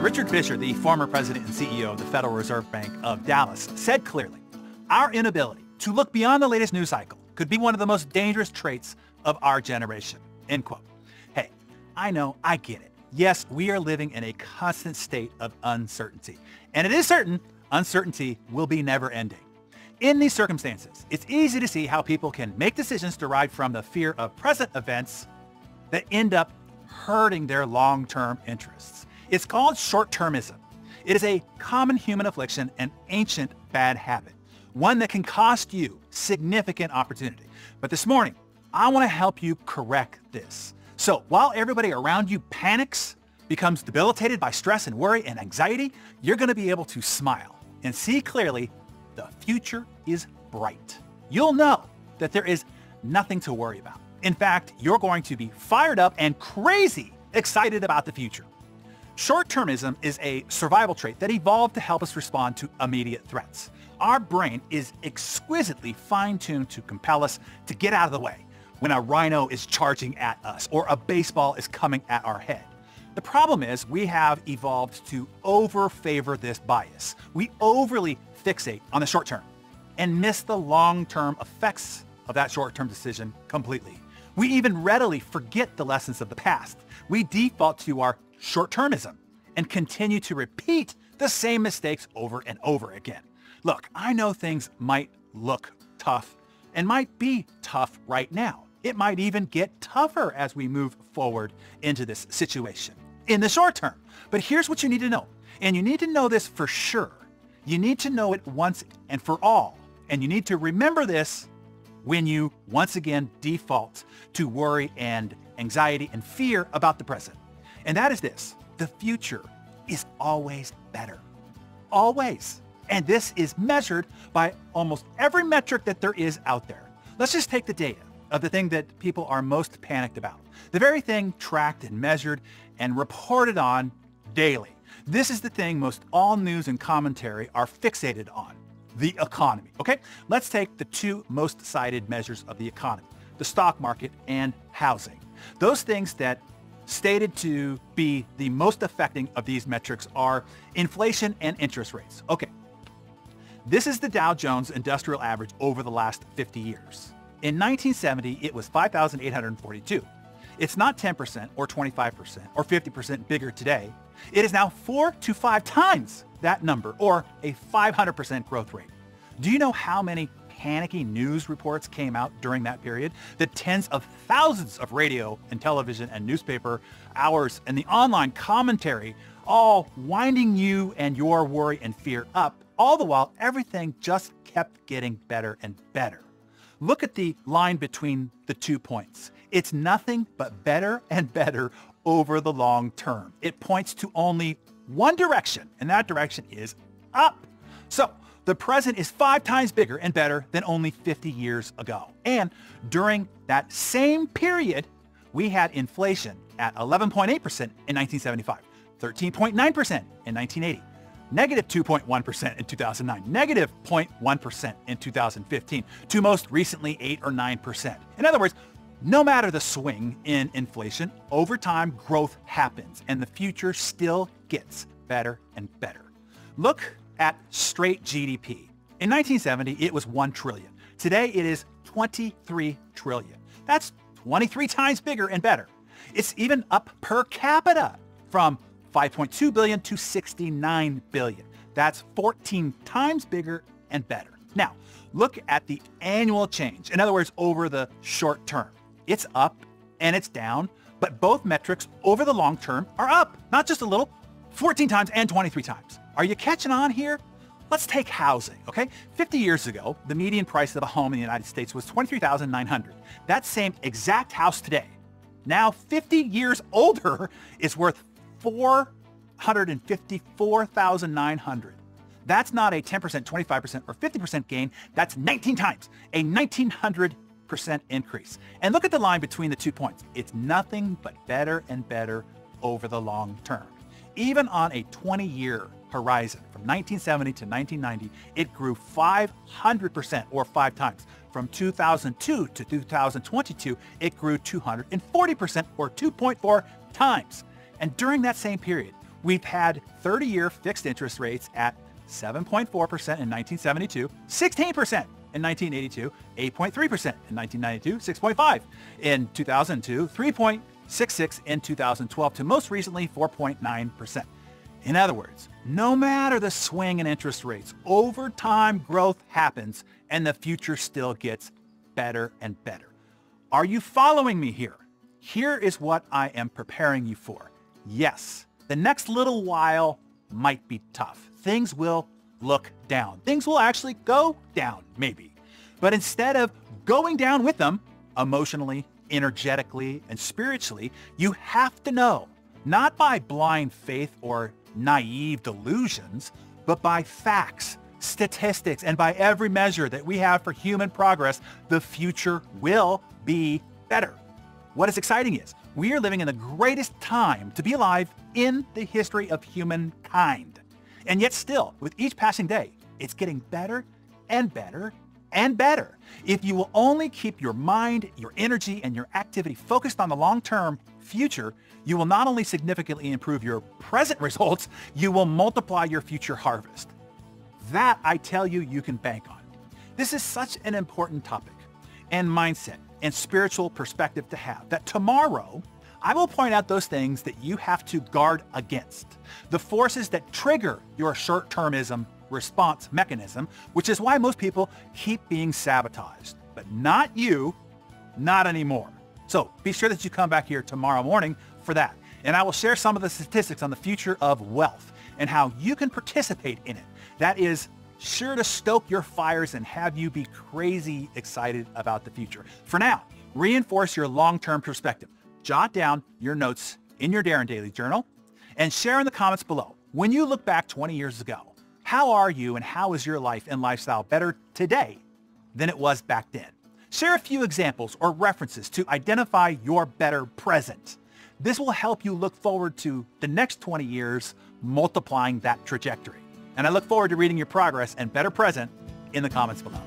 Richard Fisher, the former president and CEO of the Federal Reserve Bank of Dallas, said clearly, "Our inability to look beyond the latest news cycle could be one of the most dangerous traits of our generation." End quote. Hey, I know, I get it. Yes, we are living in a constant state of uncertainty. And it is certain uncertainty will be never ending. In these circumstances, it's easy to see how people can make decisions derived from the fear of present events that end up hurting their long-term interests. It's called short-termism. It is a common human affliction and ancient bad habit, one that can cost you significant opportunity. But this morning, I want to help you correct this. So while everybody around you panics, becomes debilitated by stress and worry and anxiety, you're going to be able to smile and see clearly the future is bright. You'll know that there is nothing to worry about. In fact, you're going to be fired up and crazy excited about the future. Short-termism is a survival trait that evolved to help us respond to immediate threats. Our brain is exquisitely fine-tuned to compel us to get out of the way when a rhino is charging at us or a baseball is coming at our head. The problem is we have evolved to over-favor this bias. We overly fixate on the short term and miss the long-term effects of that short-term decision completely. We even readily forget the lessons of the past. We default to our short-termism and continue to repeat the same mistakes over and over again. Look, I know things might look tough and might be tough right now. It might even get tougher as we move forward into this situation in the short term. But here's what you need to know, and you need to know this for sure. You need to know it once and for all, and you need to remember this when you once again default to worry and anxiety and fear about the present. And that is this: the future is always better. Always. And this is measured by almost every metric that there is out there. Let's just take the data of the thing that people are most panicked about. The very thing tracked and measured and reported on daily. This is the thing most all news and commentary are fixated on: the economy. Okay, let's take the two most cited measures of the economy: the stock market and housing. Those things that stated to be the most affecting of these metrics are inflation and interest rates. Okay, this is the Dow Jones Industrial Average over the last 50 years. In 1970, it was 5,842. It's not 10% or 25% or 50% bigger today. It is now 4 to 5 times that number, or a 500% growth rate. Do you know how many panicky news reports came out during that period? The tens of thousands of radio and television and newspaper hours and the online commentary all winding you and your worry and fear up, all the while everything just kept getting better and better. Look at the line between the 2 points. It's nothing but better and better over the long term. It points to only one direction, and that direction is up. So the present is 5 times bigger and better than only 50 years ago. And during that same period, we had inflation at 11.8% in 1975, 13.9% in 1980, negative 2.1% in 2009, negative 0.1% in 2015, to most recently 8 or 9%. In other words, no matter the swing in inflation, over time growth happens and the future still gets better and better. Look at straight GDP. In 1970, it was 1 trillion. Today, it is 23 trillion. That's 23 times bigger and better. It's even up per capita from 5.2 billion to 69 billion. That's 14 times bigger and better. Now, look at the annual change. In other words, over the short term. It's up and it's down, but both metrics over the long term are up, not just a little, 14 times and 23 times. Are you catching on here? Let's take housing, okay? 50 years ago, the median price of a home in the United States was $23,900. That same exact house today, now 50 years older, is worth $454,900. That's not a 10%, 25%, or 50% gain. That's 19 times, a 1,900% increase. And look at the line between the 2 points. It's nothing but better and better over the long term. Even on a 20-year horizon, from 1970 to 1990, it grew 500%, or 5 times. From 2002 to 2022, it grew 240%, or 2.4 times. And during that same period, We've had 30-year fixed interest rates at 7.4% in 1972, 16% in 1982, 8.3% in 1992, 6.5% in 2002, 3.66% in 2012, to most recently 4.9%. In other words, no matter the swing in interest rates, over time growth happens and the future still gets better and better. Are you following me here? Here is what I am preparing you for. Yes, the next little while might be tough. Things will look down. Things will actually go down, maybe. But instead of going down with them, emotionally, energetically, and spiritually, you have to know, not by blind faith or naive delusions, but by facts, statistics, and by every measure that we have for human progress, the future will be better. What is exciting is we are living in the greatest time to be alive in the history of humankind. And yet still, with each passing day, it's getting better and better and better. If you will only keep your mind, your energy, and your activity focused on the long-term future, you will not only significantly improve your present results, you will multiply your future harvest. That, I tell you, you can bank on. This is such an important topic and mindset and spiritual perspective to have, that tomorrow I will point out those things that you have to guard against, the forces that trigger your short-termism response mechanism, which is why most people keep being sabotaged. But not you, not anymore. So be sure that you come back here tomorrow morning for that. And I will share some of the statistics on the future of wealth and how you can participate in it. That is sure to stoke your fires and have you be crazy excited about the future. For now, reinforce your long-term perspective. Jot down your notes in your Darren Daily Journal and share in the comments below. When you look back 20 years ago, how are you and how is your life and lifestyle better today than it was back then? Share a few examples or references to identify your better present. This will help you look forward to the next 20 years, multiplying that trajectory. And I look forward to reading your progress and better present in the comments below.